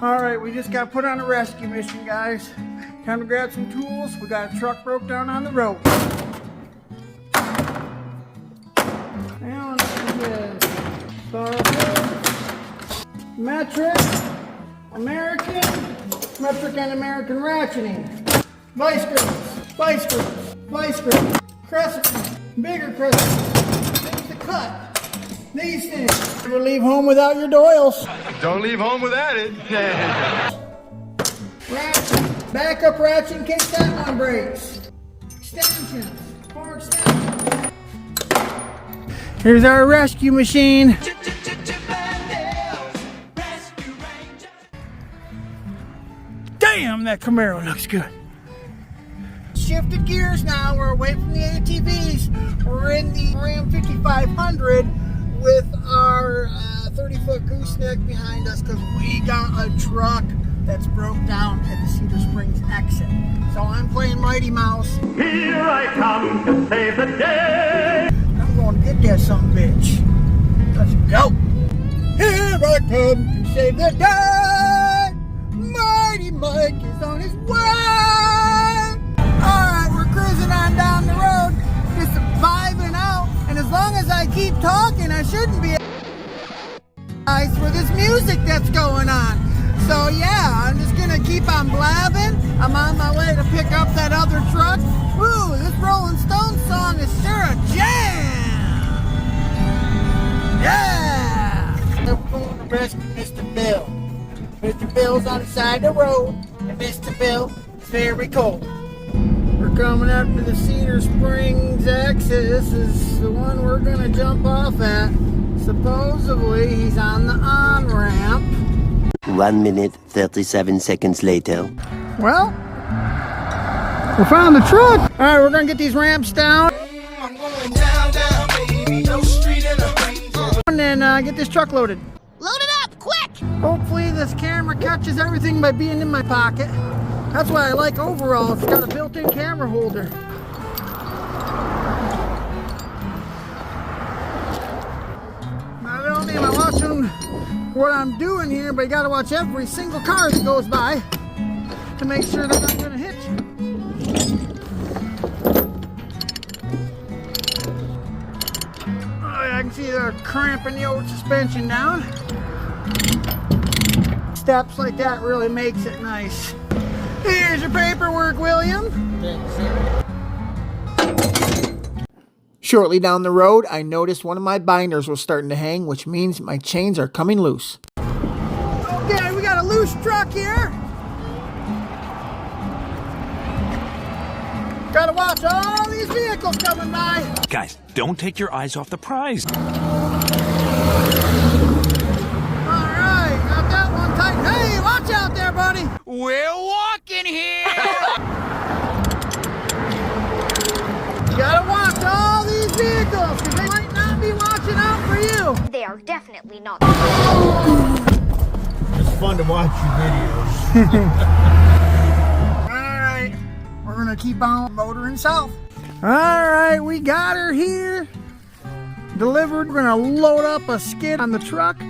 Alright, we just got put on a rescue mission, guys. Time to grab some tools. We got a truck broke down on the road. Now this is metric and American ratcheting. Vice grips, crescent, bigger crescent, things to cut. These things. Never leave home without your doils. Don't leave home without it. Ratchet, backup ratchet in case that one breaks. Extensions, four extensions. Here's our rescue machine. Damn, that Camaro looks good. Shifted gears now. We're away from the ATVs. We're in the Ram 5500 with our 30-foot gooseneck behind us because we got a truck that's broke down at the Cedar Springs exit. So I'm playing Mighty Mouse. Here I come to save the day. I'm going to get that son bitch. Let's go. Here I come to save the day. Mighty Mike is on his way. Alright, we're cruising on down the road, just vibing out. And as long as I keep talking, I shouldn't be nice for this music that's going on. So yeah, I'm just gonna keep on blabbing. I'm on my way to pick up that other truck. Woo, this Rolling Stones song is sure a jam. Yeah! We're going to rescue Mr. Bill. Mr. Bill's on the side of the road, and Mr. Bill is very cold. We're coming up to the Cedar Springs exit. This is the one we're gonna jump off at. Supposedly, he's on the on-ramp. 1 minute, 37 seconds later. Well, we found the truck. All right, we're gonna get these ramps down. I'm going down, baby. No street in a and then get this truck loaded. Load it up, quick! Hopefully this camera catches everything by being in my pocket. That's why I like overall. It's got a built-in camera holder. Not only am I watching what I'm doing here, but you gotta watch every single car that goes by to make sure they're not gonna hit you. Oh, yeah, I can see they're cramping the old suspension down. Steps like that really makes it nice. Here's your paperwork, William. Shortly down the road, I noticed one of my binders was starting to hang, which means my chains are coming loose. Okay, we got a loose truck here. Gotta watch all these vehicles coming by. Guys, don't take your eyes off the prize. Hey, watch out there, buddy! We're walking here! You gotta watch all these vehicles, because they might not be watching out for you. They are definitely not. It's fun to watch your videos. Alright, we're gonna keep on motoring south. Alright, we got her here. Delivered. We're gonna load up a skid on the truck.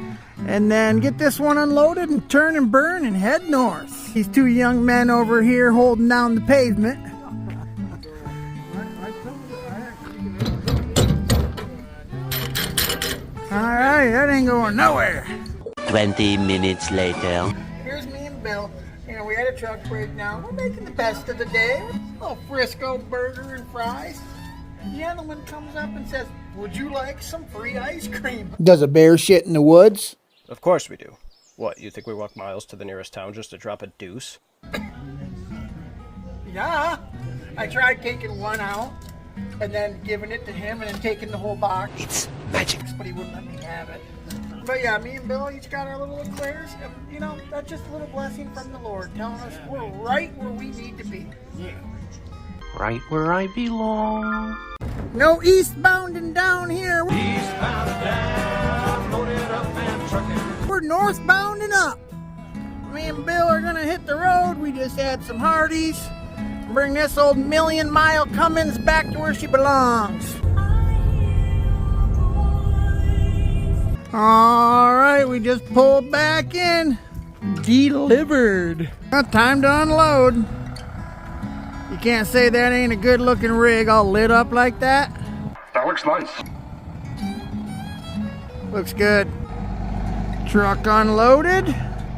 And then get this one unloaded and turn and burn and head north. These two young men over here holding down the pavement. Alright, that ain't going nowhere. 20 minutes later. Here's me and Bill. You know, we had a truck breakdown. We're making the best of the day. A little Frisco burger and fries. The gentleman comes up and says, "Would you like some free ice cream?" Does a bear shit in the woods? Of course we do. What, you think we walk miles to the nearest town just to drop a deuce? Yeah. I tried taking one out and then giving it to him and then taking the whole box. It's magic. But he wouldn't let me have it. But yeah, me and Bill each got our little eclairs. And, you know, that's just a little blessing from the Lord telling us we're right where we need to be. Yeah. Right where I belong. No eastbounding down here. Eastbound and down, loaded up and trucking. We're northbounding up. Me and Bill are gonna hit the road. We just had some Hardee's. Bring this old million-mile Cummins back to where she belongs. All right, we just pulled back in. delivered. Well, time to unload. You can't say that ain't a good looking rig all lit up like that. That looks nice. Looks good. Truck unloaded.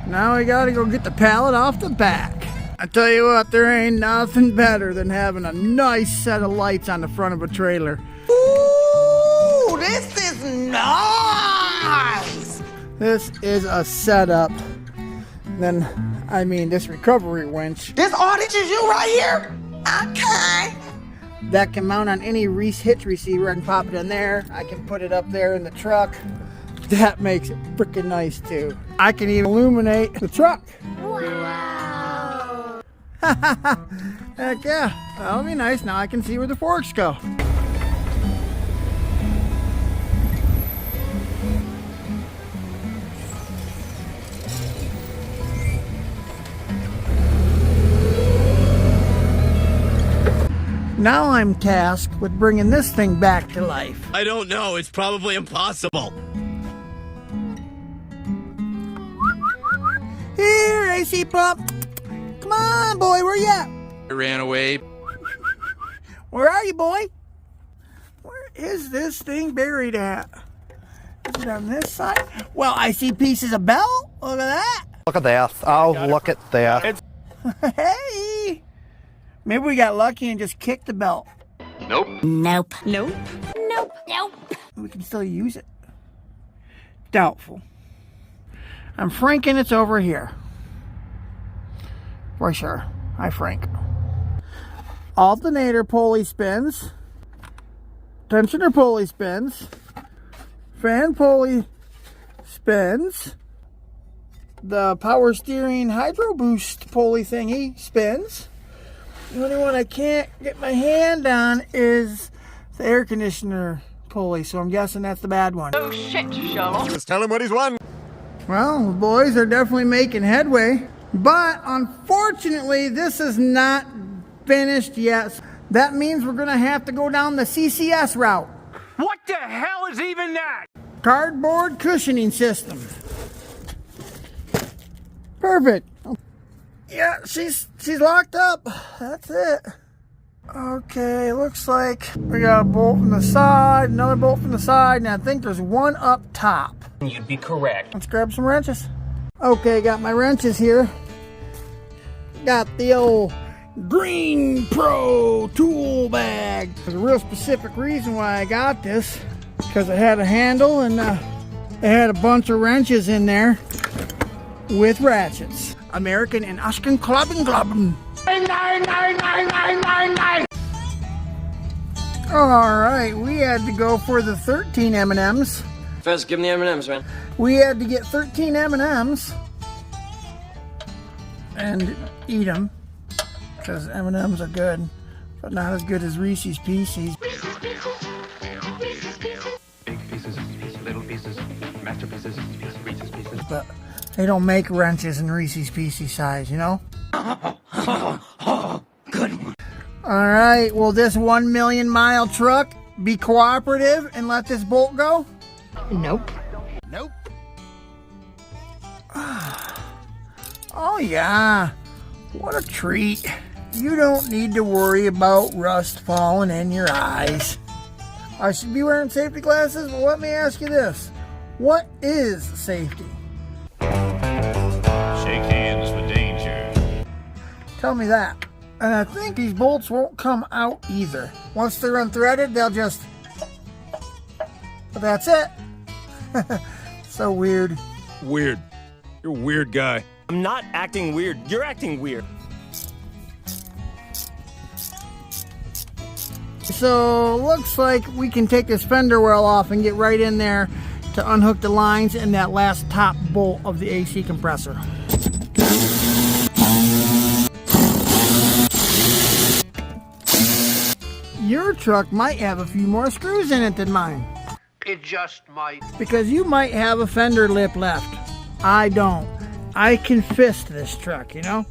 Now we gotta go get the pallet off the back. I tell you what, there ain't nothing better than having a nice set of lights on the front of a trailer. Ooh, this is nice. This is a setup. Then, I mean, this recovery winch. This audience is you right here? Okay. That can mount on any hitch receiver. I can pop it in there. I can put it up there in the truck. That makes it freaking nice too. I can even illuminate the truck. Wow. Heck yeah, that'll be nice. Now I can see where the forks go. Now I'm tasked with bringing this thing back to life. I don't know. It's probably impossible. Here, AC pump. Come on, boy, where you at? I ran away. Where are you, boy? Where is this thing buried at? Is it on this side? Well, I see pieces of belt. Look at that. Look at that. Oh, look at that. Hey. Maybe we got lucky and just kicked the belt. Nope. Nope. Nope. Nope. Nope. We can still use it. Doubtful. I'm franking it's over here. For sure. I frank. Alternator pulley spins. Tensioner pulley spins. Fan pulley spins. The power steering hydro boost pulley thingy spins. The only one I can't get my hand on is the air conditioner pulley, so I'm guessing that's the bad one. Oh shit, Sherlock. Just tell him what he's won. Well, the boys are definitely making headway, but unfortunately this is not finished yet. That means we're gonna have to go down the CCS route. What the hell is even that? Cardboard cushioning system. Perfect. Yeah, she's locked up. That's it. Okay, looks like we got a bolt from the side, another bolt from the side, and I think there's one up top. You'd be correct. Let's grab some wrenches. Okay, got my wrenches here. Got the old Green Pro tool bag. There's a real specific reason why I got this, because it had a handle and it had a bunch of wrenches in there with ratchets. American and Ashken Kloppen. Alright, we had to go for the 13 M&Ms. First, give me the M&Ms, man. We had to get 13 M&Ms and eat them, because M&Ms are good, but not as good as Reese's Pieces. Big pieces, little pieces, masterpieces, Reese's pieces. But they don't make wrenches in Reese's Pieces size, you know? Good one. Alright, will this 1 million mile truck be cooperative and let this bolt go? Nope. Nope. Oh yeah, what a treat. You don't need to worry about rust falling in your eyes. I should be wearing safety glasses, but let me ask you this. What is safety? Shake hands for danger. Tell me that. And I think these bolts won't come out either. Once they're unthreaded, they'll just... But that's it. So weird. Weird. You're a weird guy. I'm not acting weird. You're acting weird. So looks like we can take this fender well off and get right in there to unhook the lines and that last top bolt of the AC compressor. Your truck might have a few more screws in it than mine. It just might. Because you might have a fender lip left. I don't. I can fist this truck, you know?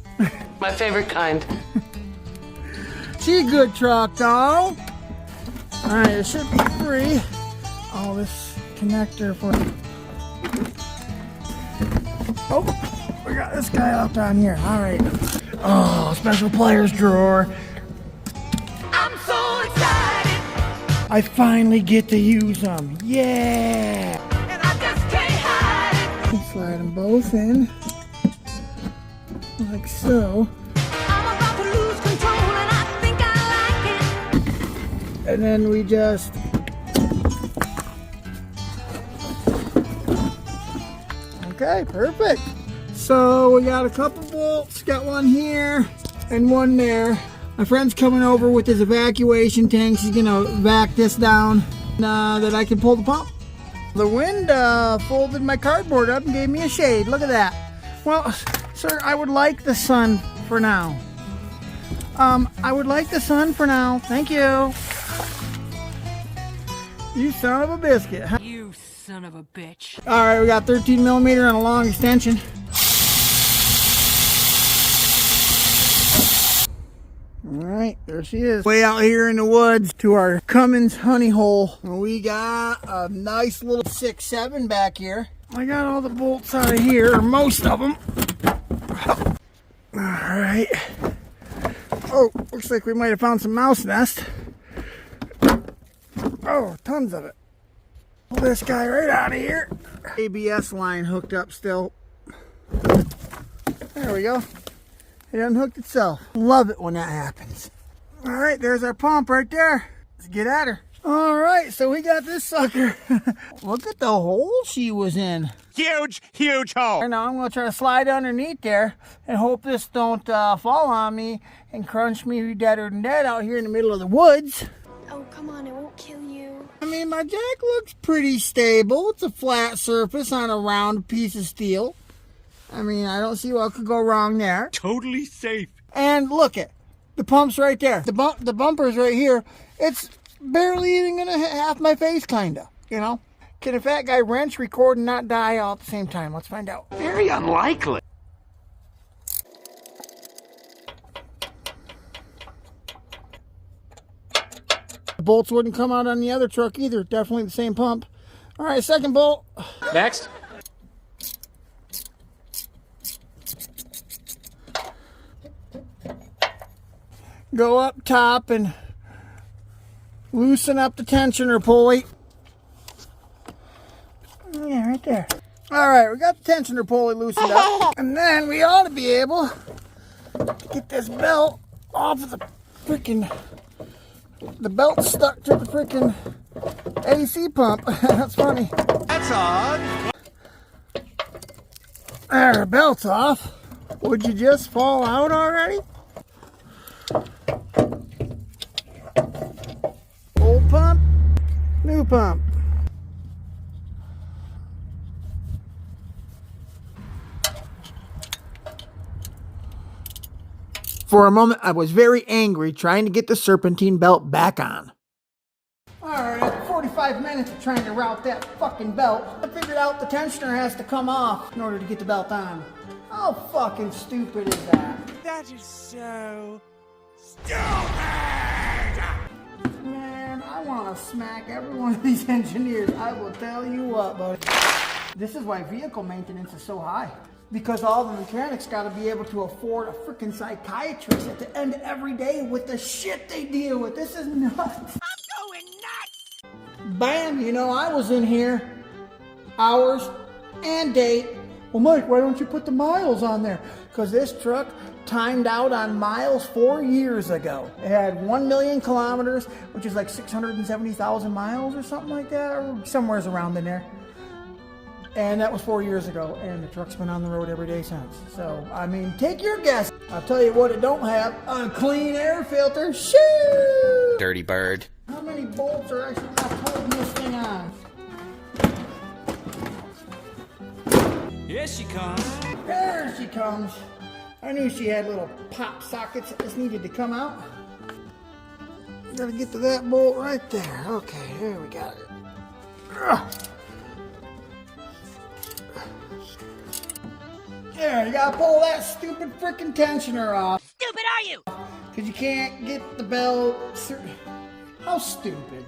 My favorite kind. She's a good truck, though. Alright, it should be free. Oh, this connector for... Oh, we got this guy out down here. All right. Oh, special players drawer. I'm so excited, I finally get to use them. Yeah. and I just can't hide it. Slide them both in. Like so. I'm about to lose control, and I think I like it. And then we just okay, perfect. So we got a couple bolts, got one here and one there. My friend's coming over with his evacuation tanks. He's gonna vac this down that I can pull the pump. The wind folded my cardboard up and gave me a shade. Look at that. Well, sir, I would like the sun for now. I would like the sun for now. Thank you. You son of a biscuit. Huh? You son of a bitch. All right, we got 13 millimeter and a long extension. All right, there she is. Way out here in the woods to our Cummins honey hole. We got a nice little 6-7 back here. I got all the bolts out of here, or most of them. All right. Oh, looks like we might have found some mouse nest. Oh, tons of it. Pull this guy right out of here. ABS line hooked up still. There we go. It unhooked itself. Love it when that happens. All right, there's our pump right there. Let's get at her. All right, so we got this sucker. Look at the hole she was in. Huge, huge hole. Right now I'm gonna try to slide underneath there and hope this don't fall on me and crunch me deader than dead out here in the middle of the woods. Oh, come on, it won't kill you. I mean, my jack looks pretty stable. It's a flat surface on a round piece of steel. I mean, I don't see what could go wrong there. Totally safe. And look it, the pump's right there. The bumper's right here. It's barely even gonna hit half my face, kinda, you know? Can a fat guy wrench, record, and not die all at the same time? Let's find out. Very unlikely. The bolts wouldn't come out on the other truck either. Definitely the same pump. All right, second bolt. Next. Go up top and loosen up the tensioner pulley. Yeah, right there. All right, we got the tensioner pulley loosened up. And then we ought to be able to get this belt off of the freaking... The belt's stuck to the freaking AC pump. That's funny. That's odd. There, the belt's off. Would you just fall out already? Old pump, new pump. For a moment, I was very angry trying to get the serpentine belt back on. Alright, after 45 minutes of trying to route that fucking belt, I figured out the tensioner has to come off in order to get the belt on. How fucking stupid is that? That is so Man, I want to smack every one of these engineers. I will tell you what, buddy. This is why vehicle maintenance is so high. Because all the mechanics got to be able to afford a freaking psychiatrist at the end of every day with the shit they deal with. This is nuts. I'm going nuts. Bam, you know, I was in here hours and date. Well, Mike, why don't you put the miles on there? Because this truck timed out on miles 4 years ago. It had 1 million kilometers, which is like 670,000 miles or something like that, or somewhere's around in there. And that was 4 years ago, and the truck's been on the road every day since. So, I mean, take your guess. I'll tell you what it don't have, a clean air filter. Shoo! Dirty bird. How many bolts are actually left holding this thing on? Here she comes. There she comes. I knew she had little pop sockets that just needed to come out. Gotta get to that bolt right there. Okay, there we got it. Ugh. There, you gotta pull that stupid freaking tensioner off. Stupid are you? Because you can't get the belt. How stupid.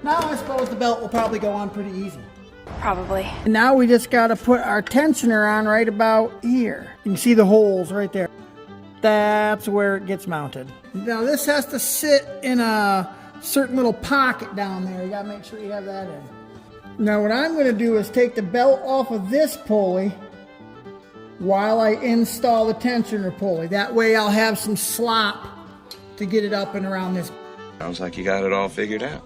Now I suppose the belt will probably go on pretty easy. Probably. And now we just got to put our tensioner on right about here. You can see the holes right there. That's where it gets mounted. Now this has to sit in a certain little pocket down there. You got to make sure you have that in. Now what I'm going to do is take the belt off of this pulley while I install the tensioner pulley. That way I'll have some slop to get it up and around this. Sounds like you got it all figured out.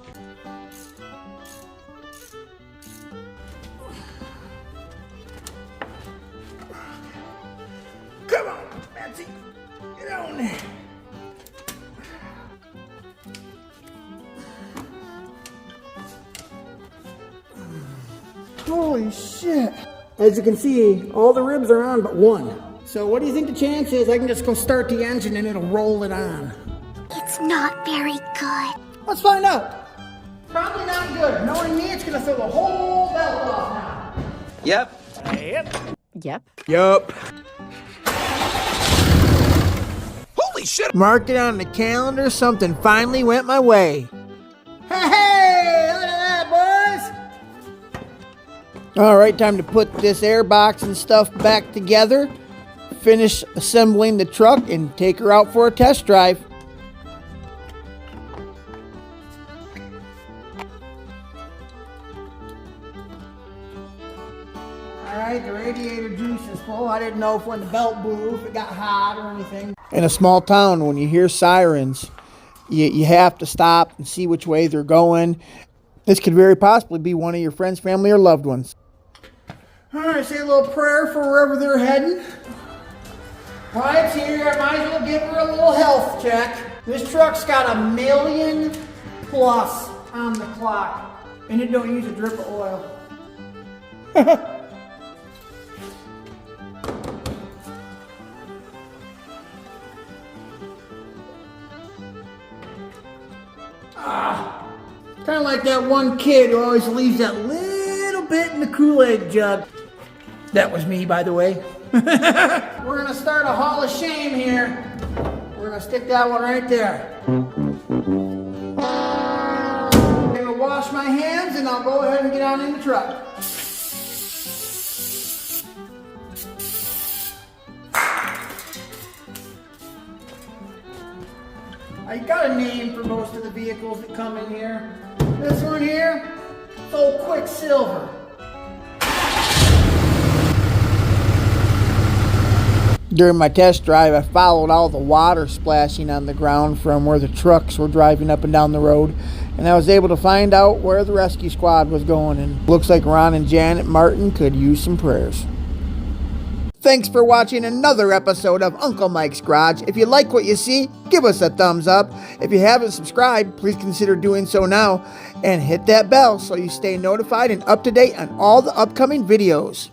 Come on, Betsy. Get on there. Holy shit. As you can see, all the ribs are on but one. So what do you think the chance is I can just go start the engine and it'll roll it on? It's not very good. Let's find out. Probably not good. Knowing me, it's gonna throw the whole belt off now. Yep. Yup. Holy shit! Mark it on the calendar. Something finally went my way. Hey, look at that, boys! All right, time to put this air box and stuff back together. Finish assembling the truck and take her out for a test drive. Alright, the radiator juice is full. I didn't know if when the belt blew, if it got hot or anything. In a small town, when you hear sirens, you have to stop and see which way they're going. This could very possibly be one of your friends, family, or loved ones. Alright, say a little prayer for wherever they're heading. While it's here, I might as well give her a little health check. This truck's got 1 million plus on the clock, and it don't use a drip of oil. Kind of like that one kid who always leaves that little bit in the Kool-Aid jug. That was me, by the way. We're gonna start a hall of shame here. We're gonna stick that one right there. I'm gonna wash my hands and I'll go ahead and get on in the truck. I got a name for most of the vehicles that come in here. This one here, it's old Quicksilver. During my test drive, I followed all the water splashing on the ground from where the trucks were driving up and down the road, and I was able to find out where the rescue squad was going, and looks like Ron and Janet Martin could use some prayers. Thanks for watching another episode of Uncle Mike's Garage. If you like what you see, give us a thumbs up. If you haven't subscribed, please consider doing so now, and hit that bell so you stay notified and up to date on all the upcoming videos.